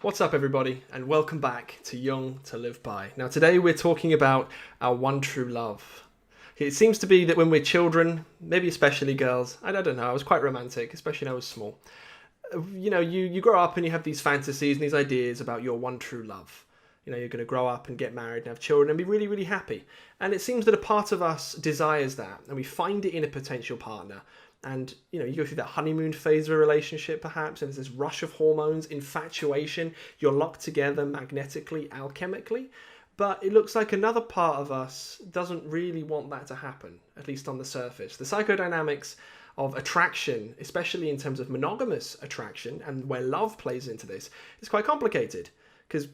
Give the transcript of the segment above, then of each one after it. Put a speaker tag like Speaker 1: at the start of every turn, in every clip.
Speaker 1: What's up, everybody, and welcome back to Young to Live By. Now, today we're talking about our one true love. It seems to be that when we're children, maybe especially girls, I don't know, I was quite romantic, especially when I was small. You grow up and you have these fantasies and these ideas about your one true love. You're going to grow up and get married and have children and be really, really happy. And it seems that a part of us desires that, and we find it in a potential partner. And you go through that honeymoon phase of a relationship, perhaps, and there's this rush of hormones, infatuation. You're locked together magnetically, alchemically. But it looks like another part of us doesn't really want that to happen, at least on the surface. The psychodynamics of attraction, especially in terms of monogamous attraction, and where love plays into this, is quite complicated. Because,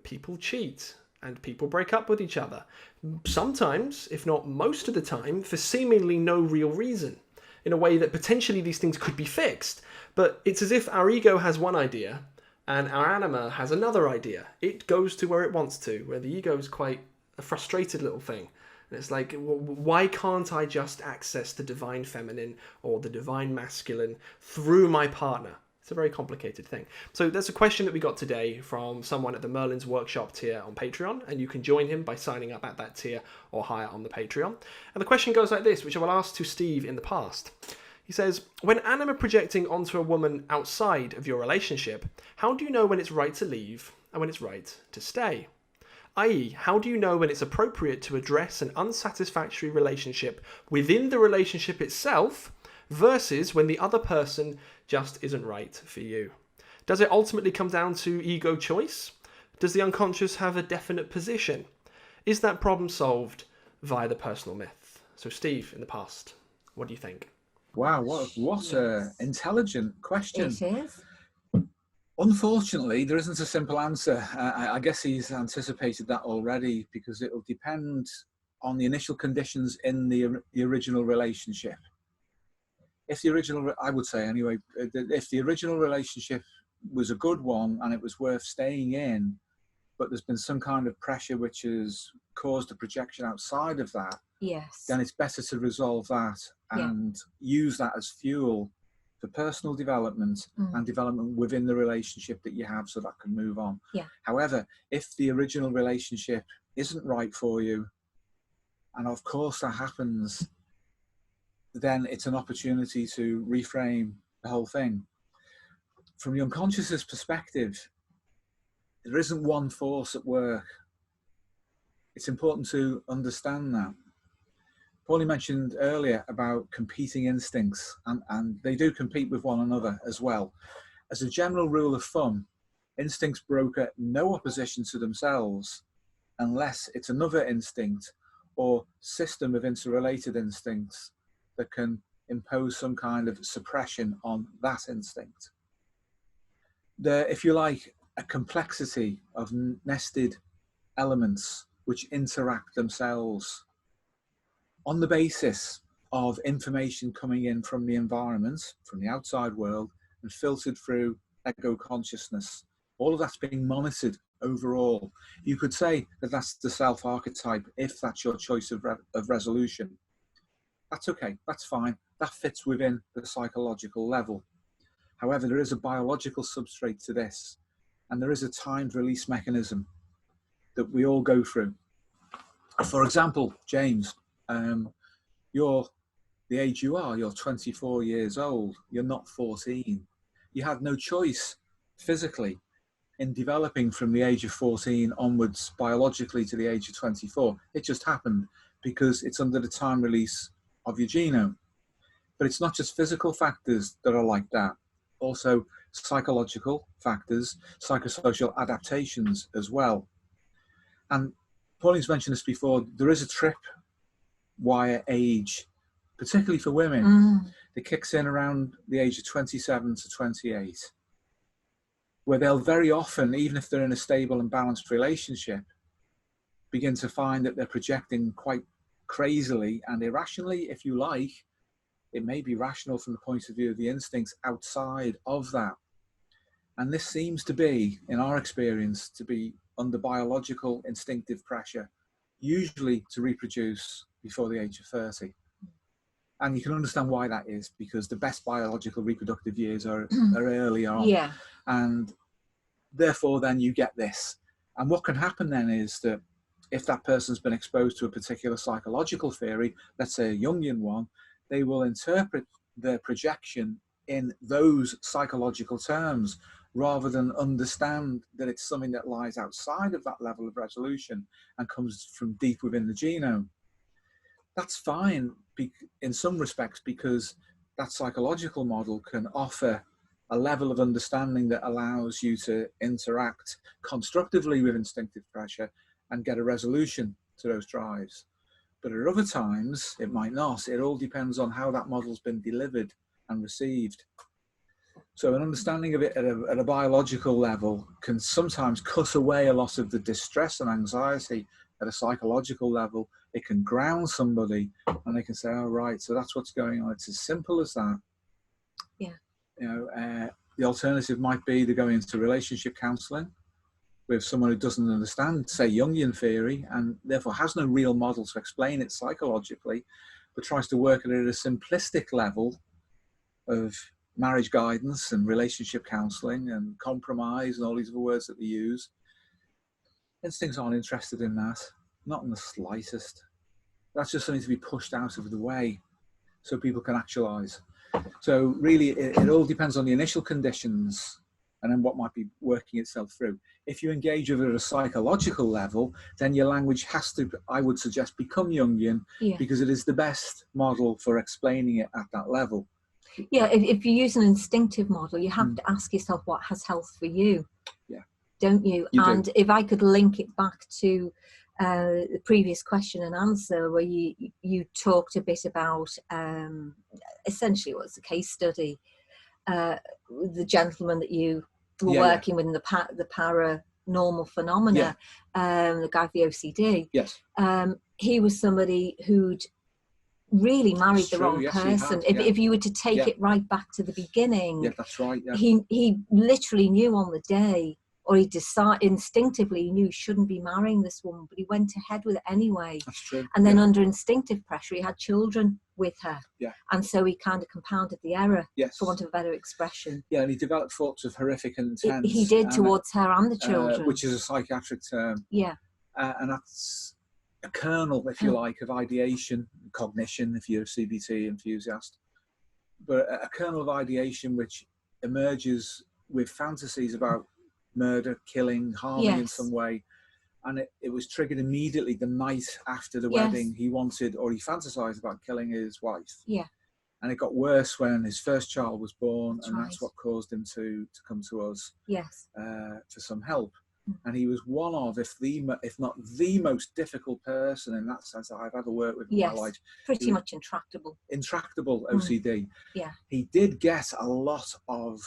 Speaker 1: people cheat and people break up with each other. Sometimes, if not most of the time, for seemingly no real reason. In a way that potentially these things could be fixed. But it's as if our ego has one idea and our anima has another idea. It goes to where it wants to, where the ego is quite a frustrated little thing. And it's like, why can't I just access the divine feminine or the divine masculine through my partner? It's a very complicated thing. So there's a question that we got today from someone at the Merlin's Workshop tier on Patreon, and you can join him by signing up at that tier or higher on the Patreon. And the question goes like this, which I will ask to Steve in the past. He says, when anima projecting onto a woman outside of your relationship, how do you know when it's right to leave and when it's right to stay? I.e., how do you know when it's appropriate to address an unsatisfactory relationship within the relationship itself versus when the other person just isn't right for you? Does it ultimately come down to ego choice? Does the unconscious have a definite position? Is that problem solved via the personal myth? So Steve, in the past, what do you think?
Speaker 2: Wow, what a intelligent question.
Speaker 3: It is.
Speaker 2: Unfortunately, there isn't a simple answer. I guess he's anticipated that already, because it will depend on the initial conditions in the original relationship. If the original, I would say anyway, if the original relationship was a good one and it was worth staying in, but there's been some kind of pressure which has caused a projection outside of that,
Speaker 3: Yes.
Speaker 2: then it's better to resolve that and use that as fuel for personal development and development within the relationship that you have, so that can move on.
Speaker 3: Yeah.
Speaker 2: However, if the original relationship isn't right for you, and of course that happens, then it's an opportunity to reframe the whole thing. From the unconscious's perspective, there isn't one force at work. It's important to understand that. Paulie mentioned earlier about competing instincts, and they do compete with one another as well. As a general rule of thumb, instincts broker no opposition to themselves unless it's another instinct or system of interrelated instincts that can impose some kind of suppression on that instinct. If you like, a complexity of nested elements which interact themselves on the basis of information coming in from the environment, from the outside world, and filtered through ego consciousness. All of that's being monitored overall. You could say that that's the self archetype if that's your choice of resolution. That's okay, that's fine. That fits within the psychological level. However, there is a biological substrate to this, and there is a timed release mechanism that we all go through. For example, James, you're the age you are, you're 24 years old, you're not 14. You had no choice physically in developing from the age of 14 onwards biologically to the age of 24. It just happened because it's under the time release of your genome. But it's not just physical factors that are like that, also psychological factors, psychosocial adaptations as well. And Pauline's mentioned this before, there is a trip wire age, particularly for women, that kicks in around the age of 27 to 28, where they'll very often, even if they're in a stable and balanced relationship, begin to find that they're projecting quite crazily and irrationally, if you like. It may be rational from the point of view of the instincts outside of that. And this seems to be, in our experience, to be under biological instinctive pressure, usually to reproduce before the age of 30. And you can understand why that is, because the best biological reproductive years are early on.
Speaker 3: Yeah.
Speaker 2: And therefore then you get this. And what can happen then is that if that person's been exposed to a particular psychological theory, let's say a Jungian one, they will interpret their projection in those psychological terms rather than understand that it's something that lies outside of that level of resolution and comes from deep within the genome. That's fine in some respects, because that psychological model can offer a level of understanding that allows you to interact constructively with instinctive pressure and get a resolution to those drives. But at other times, it might not. It all depends on how that model's been delivered and received. So an understanding of it at a biological level can sometimes cut away a lot of the distress and anxiety at a psychological level. It can ground somebody and they can say, oh, right, so that's what's going on. It's as simple as that.
Speaker 3: Yeah.
Speaker 2: You know, the alternative might be to go into relationship counselling with someone who doesn't understand, say, Jungian theory, and therefore has no real model to explain it psychologically, but tries to work at it at a simplistic level of marriage guidance and relationship counselling and compromise and all these other words that we use. Instincts aren't interested in that, not in the slightest. That's just something to be pushed out of the way so people can actualise. So really, it all depends on the initial conditions and then what might be working itself through. If you engage with it at a psychological level, then your language has to, I would suggest, become Jungian, because it is the best model for explaining it at that level.
Speaker 3: Yeah, if you use an instinctive model, you have to ask yourself what has health for you.
Speaker 2: Yeah.
Speaker 3: Don't you? And if I could link it back to the previous question and answer, where you talked a bit about essentially what's the case study, the gentleman that you were working with in the paranormal phenomena, the guy with the OCD.
Speaker 2: Yes.
Speaker 3: He was somebody who'd really married the wrong person. If you were to take it right back to the beginning,
Speaker 2: that's right.
Speaker 3: He literally knew on the day, or he decided instinctively, he knew he shouldn't be marrying this woman, but he went ahead with it anyway.
Speaker 2: That's true.
Speaker 3: And then under instinctive pressure, he had children with her.
Speaker 2: Yeah.
Speaker 3: And so he kind of compounded the error, for want of a better expression.
Speaker 2: Yeah, and he developed thoughts of horrific intent.
Speaker 3: He did towards her and the children.
Speaker 2: Which is a psychiatric term.
Speaker 3: Yeah.
Speaker 2: And that's a kernel, if you like, of ideation, cognition, if you're a CBT enthusiast. But a kernel of ideation which emerges with fantasies about murder, killing, harming in some way. And it was triggered immediately the night after the wedding. He wanted, or he fantasized about killing his wife.
Speaker 3: Yeah.
Speaker 2: And it got worse when his first child was born, that's what caused him to come to us for some help. And he was one of, if not the most difficult person in that sense that I've ever worked with in my life.
Speaker 3: Pretty much intractable.
Speaker 2: Intractable OCD.
Speaker 3: Yeah.
Speaker 2: He did get a lot of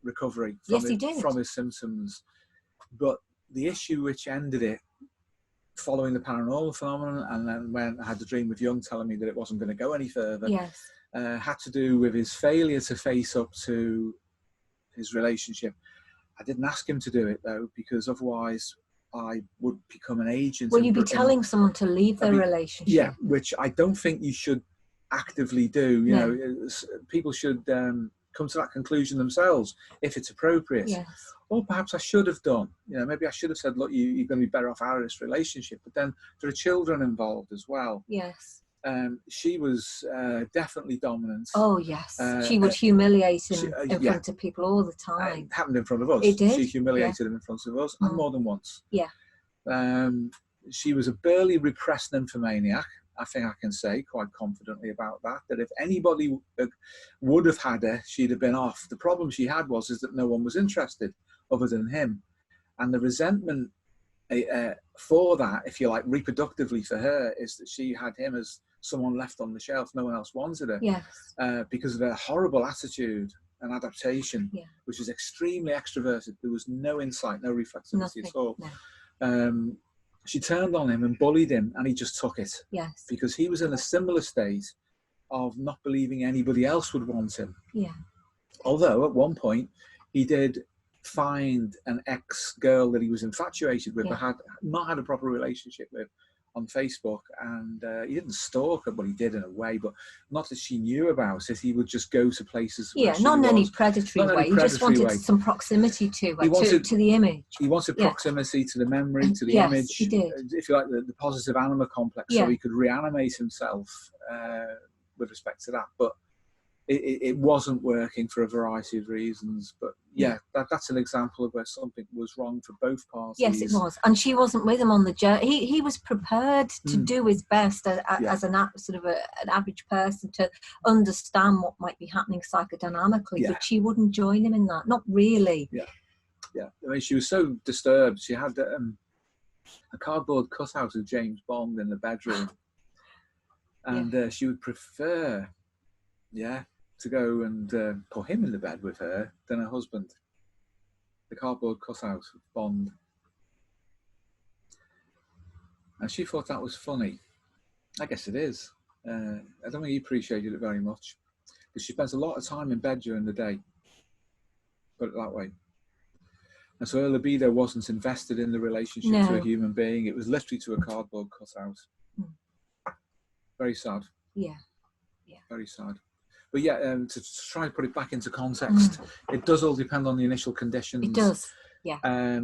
Speaker 2: recovery from his symptoms. But the issue which ended it, following the paranormal phenomenon, and then when I had the dream with Jung telling me that it wasn't going to go any further, had to do with his failure to face up to his relationship. I didn't ask him to do it though, because otherwise I would become an agent.
Speaker 3: Will you be telling someone to leave their relationship?
Speaker 2: Yeah, which I don't think you should actively do. You know, people should come to that conclusion themselves if it's appropriate.
Speaker 3: Yes.
Speaker 2: Or perhaps I should have done. You know, maybe I should have said, look, you're going to be better off out of this relationship. But then there are children involved as well.
Speaker 3: Yes.
Speaker 2: She was definitely dominant.
Speaker 3: Oh, yes. She would humiliate him in front of people all the time.
Speaker 2: It happened in front of us.
Speaker 3: It did.
Speaker 2: She humiliated him in front of us, and more than once.
Speaker 3: Yeah.
Speaker 2: She was a burly, repressed nymphomaniac. I think I can say quite confidently about that, that if anybody would have had her, she'd have been off. The problem she had was that no one was interested other than him. And the resentment for that, if you like, reproductively for her, is that she had him as someone left on the shelf. No one else wanted her.
Speaker 3: Yes.
Speaker 2: Because of her horrible attitude and adaptation, which was extremely extroverted. There was no insight, no reflexivity at all. No. She turned on him and bullied him, and he just took it.
Speaker 3: Yes.
Speaker 2: Because he was in a similar state of not believing anybody else would want him.
Speaker 3: Yeah.
Speaker 2: Although at one point he did find an ex-girl that he was infatuated with, but had not had a proper relationship with, on Facebook, and he didn't stalk her, but he did in a way, but not that she knew about it. He would just go to places.
Speaker 3: Yeah, not in any predatory way. He just wanted some proximity to her, to the image.
Speaker 2: He wanted proximity to the memory, to the image.
Speaker 3: He did.
Speaker 2: If you like, the positive anima complex, so he could reanimate himself with respect to that. But it wasn't working for a variety of reasons. But that's an example of where something was wrong for both parties.
Speaker 3: Yes, it was. And she wasn't with him on the journey. He was prepared to do his best as an average person to understand what might be happening psychodynamically, but she wouldn't join him in that. Not really.
Speaker 2: Yeah. I mean, she was so disturbed. She had a cardboard cutout of James Bond in the bedroom. And she would prefer, to go and put him in the bed with her than her husband. The cardboard cutout of Bond. And she thought that was funny. I guess it is. I don't think he appreciated it very much. But she spends a lot of time in bed during the day. Put it that way. And so her libido wasn't invested in the relationship to a human being. It was literally to a cardboard cutout. Very sad. Yeah. Very sad. But to try and put it back into context, it does all depend on the initial conditions.
Speaker 3: It does. Yeah.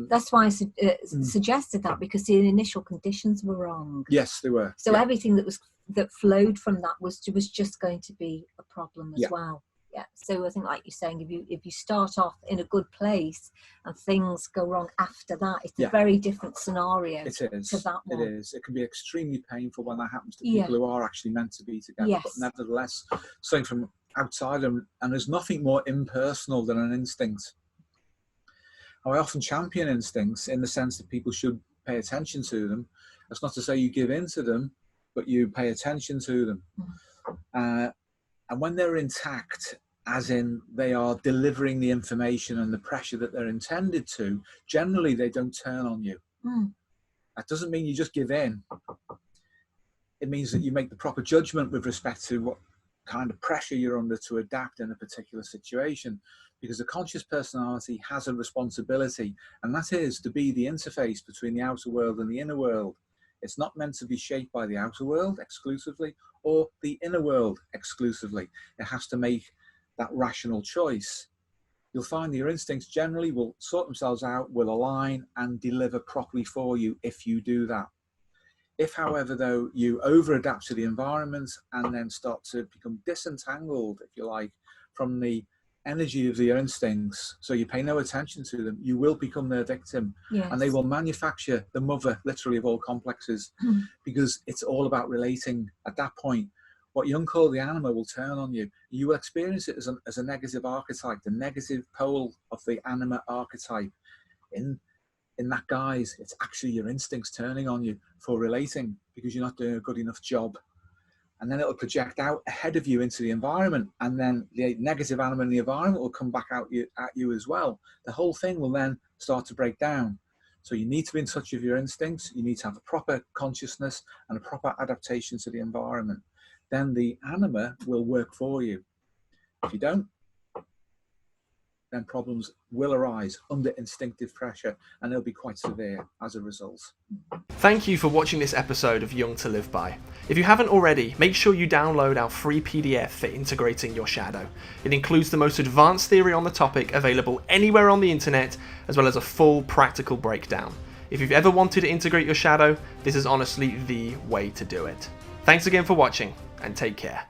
Speaker 3: That's why I suggested that, because the initial conditions were wrong.
Speaker 2: Yes, they were.
Speaker 3: So everything that flowed from that was just going to be a problem as well. Yeah. So I think, like you're saying, if you start off in a good place and things go wrong after that, it's a very different scenario. It is. To that one.
Speaker 2: It is. It can be extremely painful when that happens to people who are actually meant to be together. Yes. But nevertheless, something from outside them, and there's nothing more impersonal than an instinct. I often champion instincts in the sense that people should pay attention to them. That's not to say you give in to them, but you pay attention to them. And when they're intact, as in they are delivering the information and the pressure that they're intended to, generally they don't turn on you. That doesn't mean you just give in. It means that you make the proper judgment with respect to what kind of pressure you're under to adapt in a particular situation, because the conscious personality has a responsibility, and that is to be the interface between the outer world and the inner world. It's not meant to be shaped by the outer world exclusively or the inner world exclusively. It has to make that rational choice. You'll find that your instincts generally will sort themselves out, will align and deliver properly for you if you do that. If, however, though, you over-adapt to the environment and then start to become disentangled, if you like, from the energy of your instincts, so you pay no attention to them, you will become their victim. And they will manufacture the mother, literally, of all complexes, because it's all about relating. At that point, what Jung called the anima will turn on you. You will experience it as a negative archetype, the negative pole of the anima archetype. In that guise, it's actually your instincts turning on you for relating, because you're not doing a good enough job. And then it'll project out ahead of you into the environment, and then the negative anima in the environment will come back out at you as well. The whole thing will then start to break down. So you need to be in touch with your instincts. You need to have a proper consciousness and a proper adaptation to the environment. Then the anima will work for you. If you don't, then problems will arise under instinctive pressure, and they'll be quite severe as a result.
Speaker 1: Thank you for watching this episode of Young to Live By. If you haven't already, make sure you download our free PDF for integrating your shadow. It includes the most advanced theory on the topic available anywhere on the internet, as well as a full practical breakdown. If you've ever wanted to integrate your shadow, this is honestly the way to do it. Thanks again for watching, and take care.